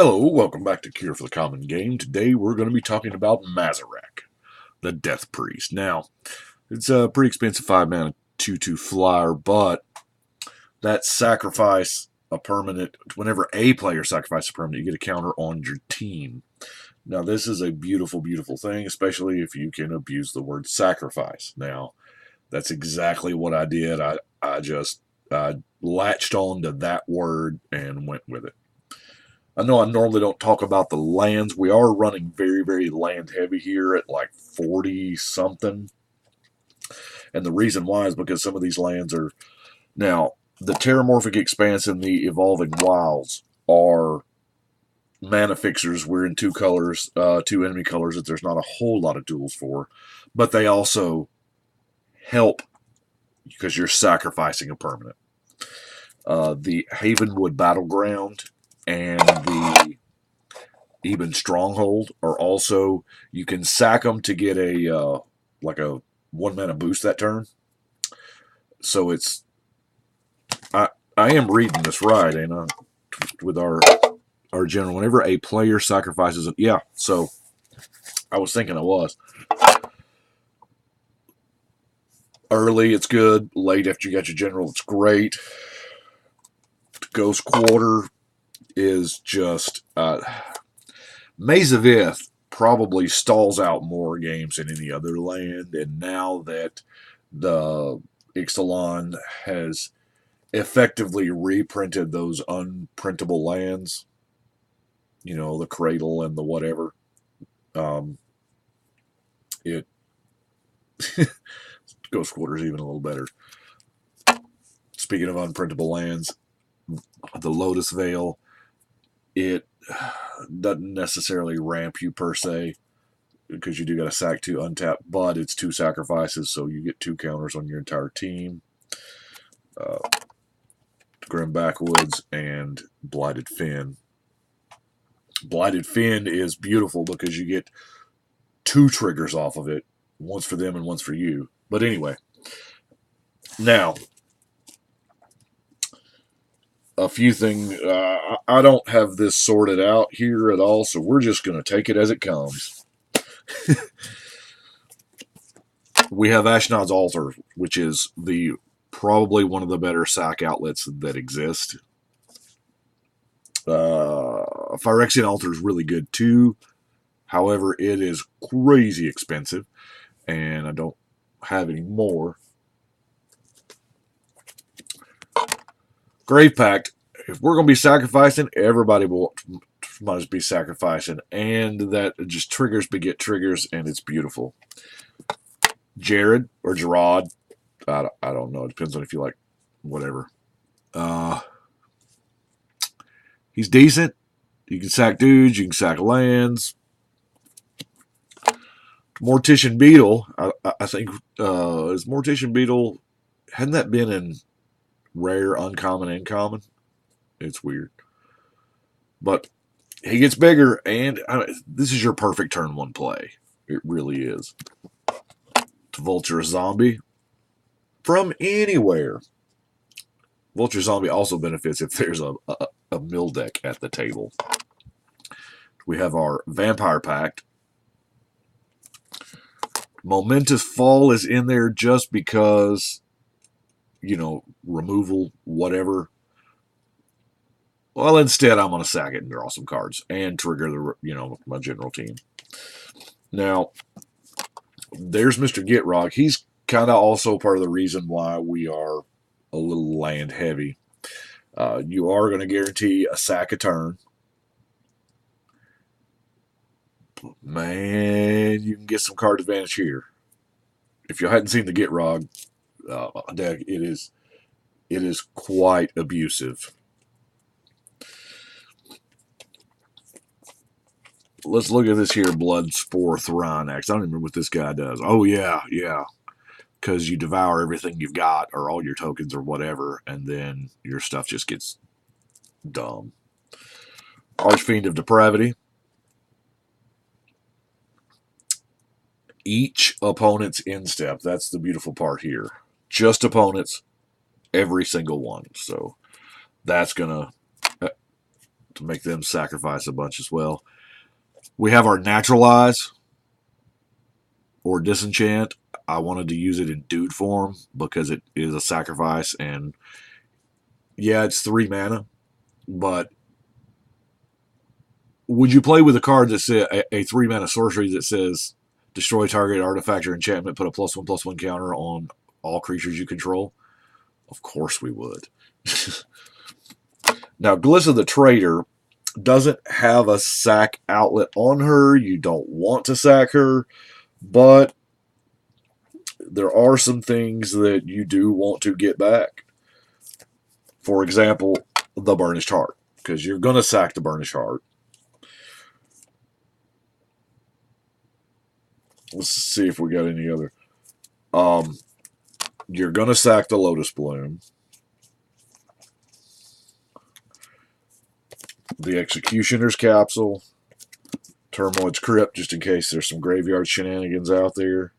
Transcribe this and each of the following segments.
Hello, welcome back to Cure for the Common Game. Today we're going to be talking about Mazirek, the Death Priest. Now, it's a pretty expensive 5-mana 2/2 flyer, but that sacrifice a permanent, whenever a player sacrifices a permanent, you get a counter on your team. Now, this is a beautiful, beautiful thing, especially if you can abuse the word sacrifice. Now, that's exactly what I did. I just latched on to that word and went with it. I know I normally don't talk about the lands. We are running very, very land heavy here at like 40 something. And the reason why is because some of these lands are now the Terramorphic Expanse and the Evolving Wilds are mana fixers. We're in two colors, two enemy colors that there's not a whole lot of duels for, but they also help because you're sacrificing a permanent. The Havenwood Battleground and the Even Stronghold are also, you can sack them to get a like a 1-mana boost that turn. So it's, I am reading this right, ain't I? With our general, whenever a player sacrifices it, yeah. So I was thinking I was. Early, it's good. Late, after you got your general, it's great. Ghost Quarter is just Maze of Ith probably stalls out more games than any other land, and now that the Ixalan has effectively reprinted those unprintable lands, you know, the Cradle and the whatever, it Ghost Quarter is even a little better. Speaking of unprintable lands, the Lotus Veil, it doesn't necessarily ramp you per se, because you do got to sack 2 untap, but it's 2 sacrifices, so you get 2 counters on your entire team. Grim Backwoods and Blighted Fin. Blighted Fin is beautiful because you get 2 triggers off of it, one's for them and one's for you. But anyway, now a few things. I don't have this sorted out here at all, so we're just going to take it as it comes. We have Ashnod's Altar, which is the probably one of the better sack outlets that exist. Phyrexian Altar is really good too. However, it is crazy expensive, and I don't have any more. Grave Pact. If we're going to be sacrificing, everybody will might as be sacrificing, and that just triggers beget triggers, and it's beautiful. Jared or Gerard, I don't know. It depends on if you like whatever. He's decent. You can sack dudes. You can sack lands. Mortician Beetle, I think, is Mortician Beetle, hadn't that been in rare, uncommon, and common? It's weird. But he gets bigger, and this is your perfect turn 1 play. It really is. To Vulture Zombie from anywhere. Vulture Zombie also benefits if there's a mill deck at the table. We have our Vampire Pact. Momentous Fall is in there just because, you know, removal, whatever. Well, instead, I'm going to sack it and draw some cards and trigger the, you know, my general team. Now, there's Mr. Gitrog. He's kind of also part of the reason why we are a little land heavy. You are going to guarantee a sack a turn. Man, you can get some card advantage here. If you hadn't seen the Gitrog deck, it is quite abusive. Let's look at this here Bloodspore Thrynax. I don't remember what this guy does. Oh, yeah. Because you devour everything you've got, or all your tokens, or whatever, and then your stuff just gets dumb. Archfiend of Depravity. Each opponent's instep. That's the beautiful part here. Just opponents, every single one. So that's going to to make them sacrifice a bunch as well. We have our Naturalize or Disenchant. I wanted to use it in dude form because it is a sacrifice, and yeah, it's 3 mana, but would you play with a card that says a 3 mana sorcery that says destroy target artifact or enchantment, put a +1/+1 counter on all creatures you control? Of course we would. Now, Glissa the Trader doesn't have a sack outlet on her. You don't want to sack her, but there are some things that you do want to get back. For example, the Burnished Heart, because you're going to sack the Burnished Heart. Let's see if we got any other. You're going to sack the Lotus Bloom. The Executioner's Capsule. Turmoil's Crypt, just in case there's some graveyard shenanigans out there.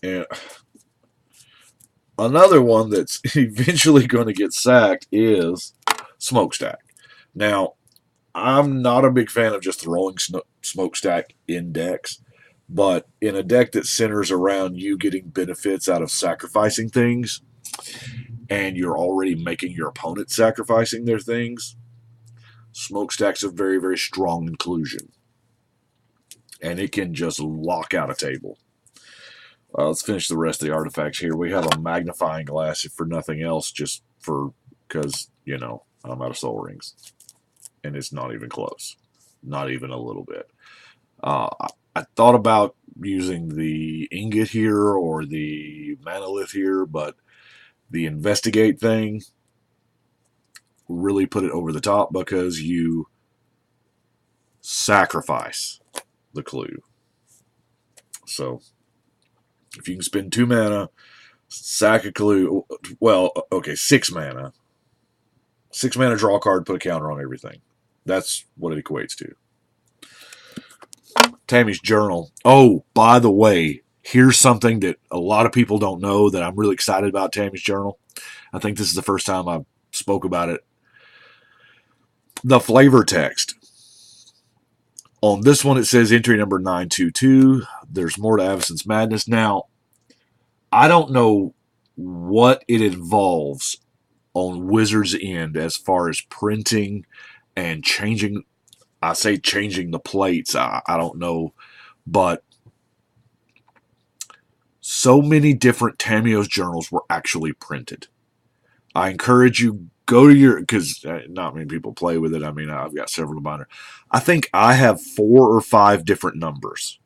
And another one that's eventually going to get sacked is Smokestack. Now, I'm not a big fan of just throwing Smokestack in decks, but in a deck that centers around you getting benefits out of sacrificing things, and you're already making your opponent sacrificing their things, Smokestack's a very, very strong inclusion. And it can just lock out a table. Let's finish the rest of the artifacts here. We have a Magnifying Glass, if for nothing else, just because, you know, I'm out of Soul Rings. And it's not even close. Not even a little bit. I thought about using the Ingot here or the Manolith here, but the Investigate thing really put it over the top because you sacrifice the clue. So, if you can spend 2 mana, sack a clue, well, okay, 6 mana. 6 mana, draw a card, put a counter on everything. That's what it equates to. Tammy's Journal. Oh, by the way, here's something that a lot of people don't know that I'm really excited about Tammy's Journal. I think this is the first time I spoke about it. The flavor text. On this one, it says entry number 922. There's more to Avacyn's Madness. Now, I don't know what it involves on Wizards' end as far as printing and changing. I say changing the plates. I don't know. But so many different Tamiyo's journals were actually printed. I encourage you, go to your, because not many people play with it. I mean, I've got several of mine. I think I have 4 or 5 different numbers.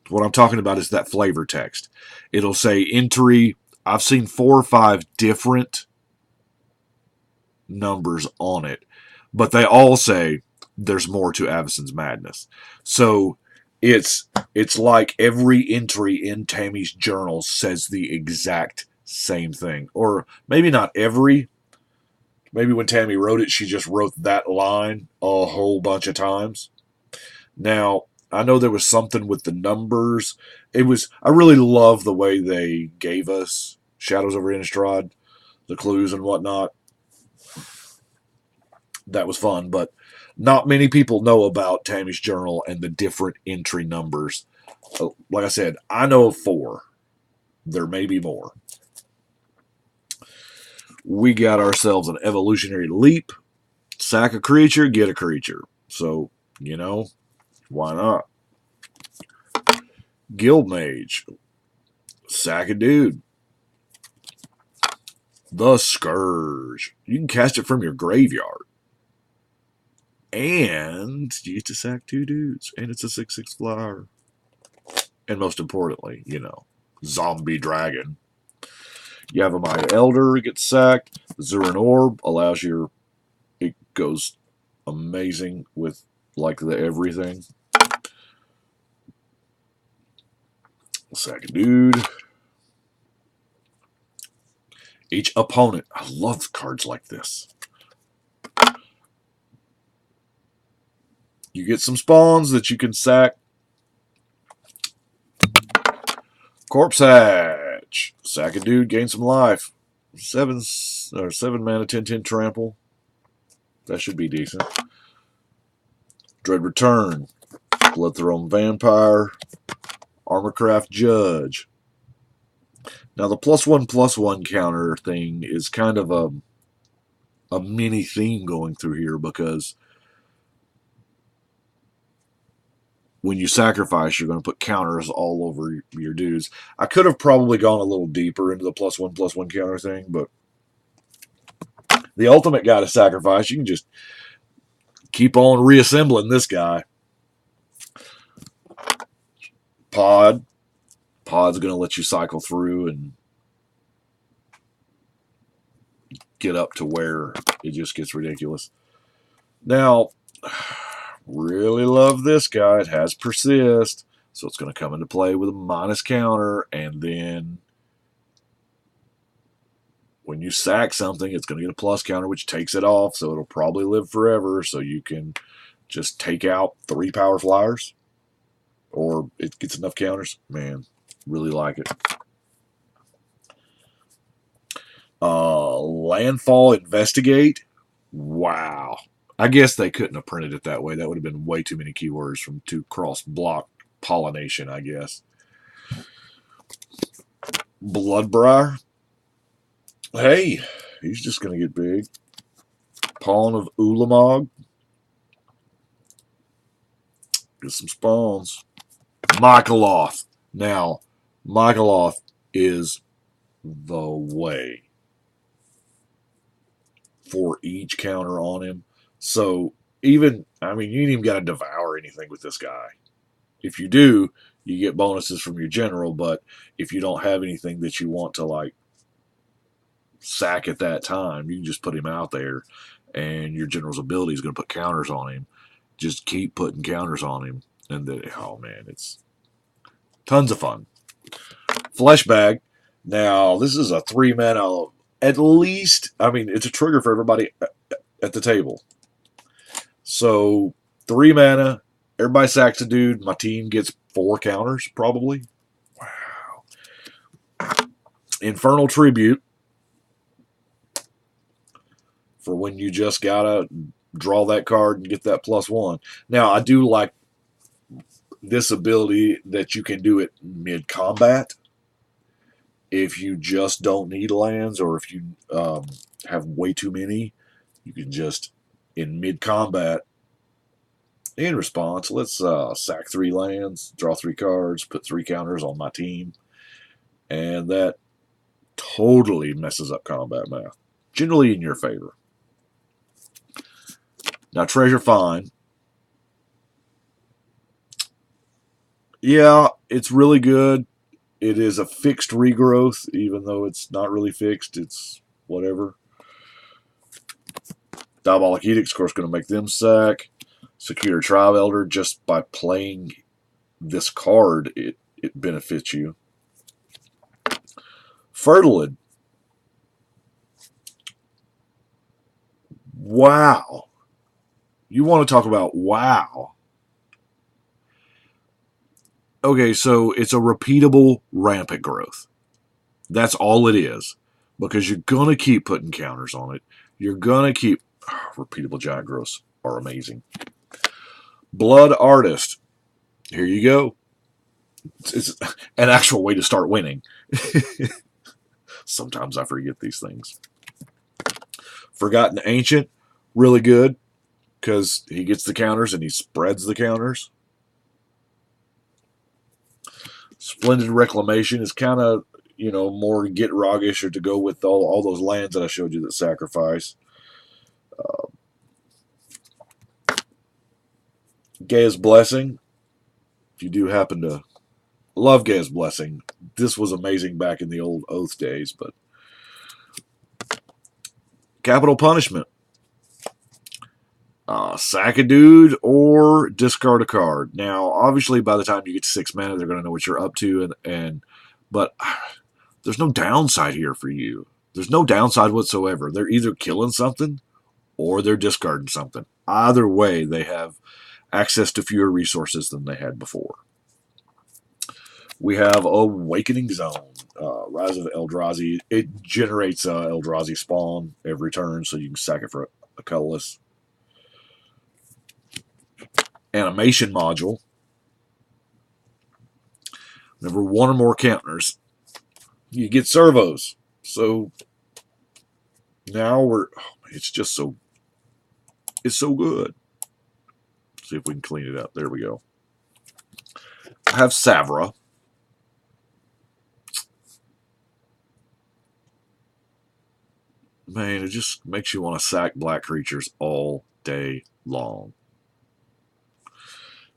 What I'm talking about is that flavor text. It'll say entry. I've seen 4 or 5 different numbers on it, but they all say there's more to Avacyn's Madness. So it's like every entry in Tammy's journal says the exact same thing. Or maybe not every. Maybe when Tammy wrote it, she just wrote that line a whole bunch of times. Now, I know there was something with the numbers. I really love the way they gave us Shadows over Innistrad, the clues and whatnot. That was fun, but not many people know about Tammy's Journal and the different entry numbers. Like I said, I know of 4. There may be more. We got ourselves an Evolutionary Leap. Sack a creature, get a creature. So, you know, why not? Guild Mage. Sack a dude. The Scourge. You can cast it from your graveyard. And you get to sack 2 dudes. And it's a 6/6 flyer. And most importantly, you know, Zombie Dragon. Yavimaya Elder gets sacked. Zurin Orb allows it goes amazing with like the everything. Sack a dude. Each opponent. I love cards like this. You get some spawns that you can sack. Corpse Hatch. Sack a dude, gain some life. seven mana 10/10 trample. That should be decent. Dread Return, Bloodthrone Vampire, Armorcraft Judge. Now the +1/+1 counter thing is kind of a mini theme going through here, because when you sacrifice, you're going to put counters all over your dudes. I could have probably gone a little deeper into the +1/+1 counter thing, but the ultimate guy to sacrifice, you can just keep on reassembling this guy. Pod's going to let you cycle through and get up to where it just gets ridiculous. Now, really love this guy. It has persist, so it's going to come into play with a minus counter, and then when you sack something, it's going to get a plus counter, which takes it off, so it'll probably live forever, so you can just take out 3 power flyers, or it gets enough counters. Man, really like it. Landfall Investigate. Wow. I guess they couldn't have printed it that way. That would have been way too many keywords from 2 cross-block pollination, I guess. Bloodbriar. Hey, he's just going to get big. Pawn of Ulamog. Get some spawns. Michaeloth. Now, Michaeloth is the way for each counter on him. So even, I mean, you ain't even got to devour anything with this guy. If you do, you get bonuses from your general, but if you don't have anything that you want to like sack at that time, you can just put him out there, and your general's ability is going to put counters on him. Just keep putting counters on him, and then, oh man, it's tons of fun. Flesh Bag. Now, this is a 3 mana, at least, I mean, it's a trigger for everybody at the table. So, 3 mana, everybody sacks a dude, my team gets 4 counters, probably. Wow. Infernal Tribute, for when you just gotta draw that card and get that +1. Now, I do like this ability that you can do it mid-combat. If you just don't need lands, or if you have way too many, you can just, in mid-combat, in response, let's sack 3 lands, draw 3 cards, put 3 counters on my team, and that totally messes up combat math. Generally in your favor. Now, Treasure Find. Yeah, it's really good. It is a fixed regrowth, even though it's not really fixed. It's whatever. Diabolic Edict, of course, going to make them sack. Secure Tribe Elder, just by playing this card, it benefits you. Fertilid. Wow. You want to talk about wow. Okay, so it's a repeatable rampant growth. That's all it is. Because you're going to keep putting counters on it. You're going to keep... repeatable giant growths are amazing. Blood Artist. Here you go. It's an actual way to start winning. Sometimes I forget these things. Forgotten Ancient. Really good. Because he gets the counters and he spreads the counters. Splendid Reclamation is kind of, you know, more get roggish, or to go with all those lands that I showed you that sacrifice. Gaia's Blessing. If you do happen to love Gaia's Blessing, this was amazing back in the old Oath days, but Capital Punishment. Sack a dude or discard a card. Now, obviously, by the time you get to 6 mana, they're going to know what you're up to, but there's no downside here for you. There's no downside whatsoever. They're either killing something or they're discarding something. Either way, they have access to fewer resources than they had before. We have Awakening Zone. Rise of Eldrazi. It generates Eldrazi spawn every turn, so you can sack it for a colorless. Animation module. Whenever one or more counters, you get servos. So now it's just so, it's so good. See if we can clean it up. There we go. I have Savra. Man, it just makes you want to sack black creatures all day long.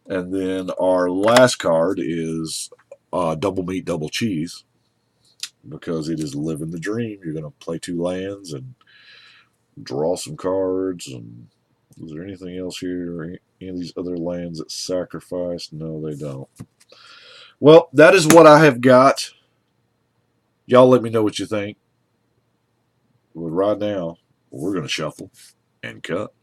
And then our last card is Double Meat, Double Cheese, because it is living the dream. You're going to play 2 lands and draw some cards. And is there anything else here? Any of these other lands that sacrifice? No, they don't. Well, that is what I have got. Y'all let me know what you think. But right now, we're going to shuffle and cut.